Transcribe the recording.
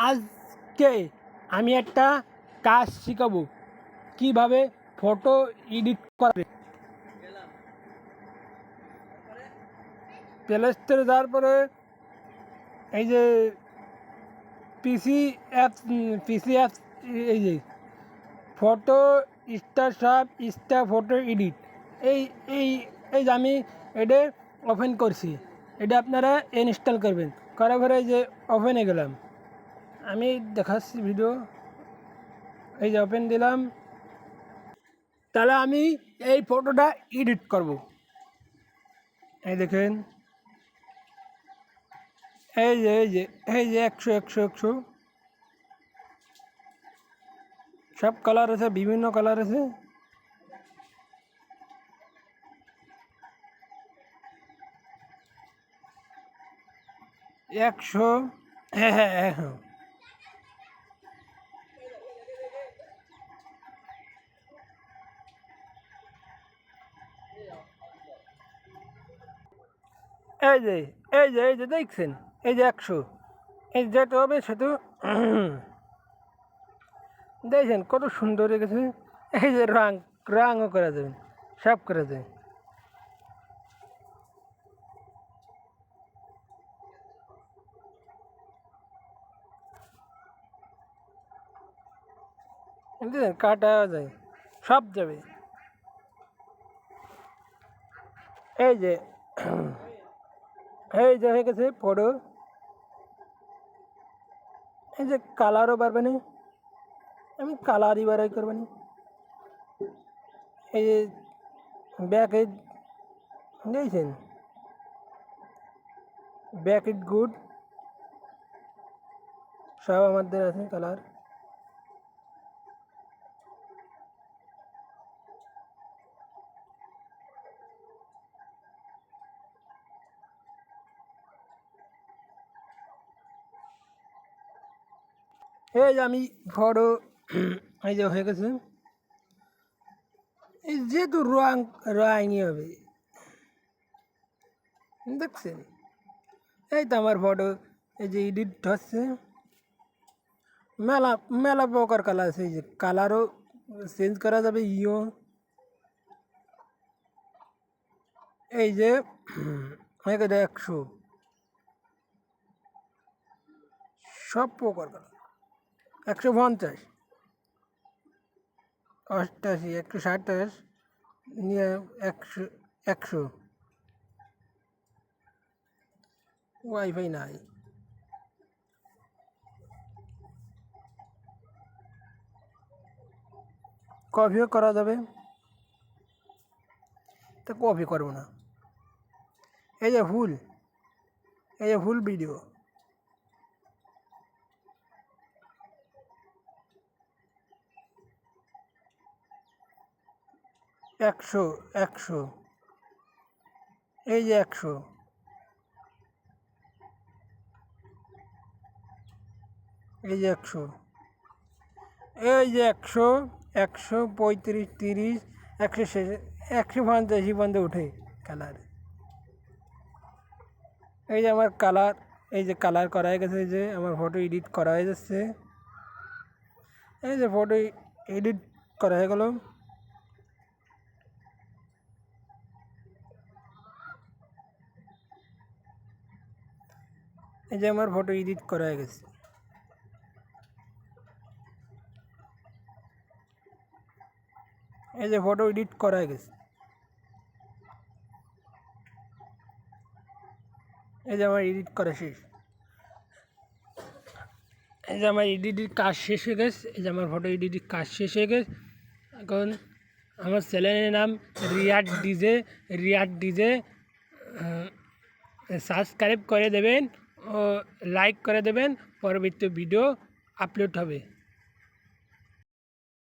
আজকে আমি একটা কাজ শিখাবো কিভাবে ফটো এডিট করে। প্লে স্টোরে যাওয়ার পরে এই যে পিসি অ্যাপস এই যে ফটো স্টার ফটো এডিট এই এই এই যে আমি এটা ওপেন করছি, এটা আপনারা ইনস্টল করবেন। করার পরে এই যে ওপেনে গেলাম, আমি দেখাচ্ছি ভিডিও, এই যে ওপেন দিলাম। তাহলে আমি এই ফটোটা এডিট করব। এই দেখেন, এই যে 100 সব কালার আছে, বিভিন্ন কালার আছে। একশো, হ্যাঁ। এই যে দেখছেন, এই যে 100, এই যেটা হবে সেটা দেখছেন কত সুন্দর হয়ে গেছে। এই যে রাঙও করা যাবে, সব করা যায়। দেখছেন কাটা যায়, সব যাবে। এই যে হয়ে গেছে ফটো। এই যে কালারও পারবে না, আমি কালারই বাড়াই করবে না। এই যে ব্যাক ইট দিয়েছেন, ব্যাক ইট গুড, সব আমাদের আছে কালার। এই যে আমি ফটো এই যে হয়ে গেছে। এই যেহেতু রঙই হবে, দেখছেন, এই তো আমার ফটো এই যে এডিট হচ্ছে। মেলা মেলা প্রকার কালার আছে, এই যে কালারও চেঞ্জ করা যাবে। এই যে 100 সব প্রকার কালার, 150, 88, 127 নিয়ে 100 ওয়াইফাই নাই। কপিও করা যাবে, তো কপি করবো না। এই যে ফুল ভিডিও, 100, এই যে 100, এই যে 100, এই যে 100, 135, 30, 150 পর্যন্ত উঠে কালার। এই যে আমার কালার, এই যে কালার করা হয়ে গেছে, এই যে আমার ফটো এডিট করা হয়ে যাচ্ছে। এই যে ফটো এডিট করা হয়ে গেল। এই যে আমার ফটো এডিট করা হয়ে গেছে। এই যে ফটো এডিট করা হয়ে গেছে। এই যে আমার এডিট করা শেষ। এই যে আমার এডিটের কাজ শেষ হয়ে গেছে। এই যে আমার ফটো এডিটের কাজ শেষ হয়ে গেছে। এখন আমার চ্যানেলের নাম রিয়াদ ডিজে। সাবস্ক্রাইব করে দেবেন ও লাইক করে দেবেন, পরবর্তী ভিডিও আপলোড হবে।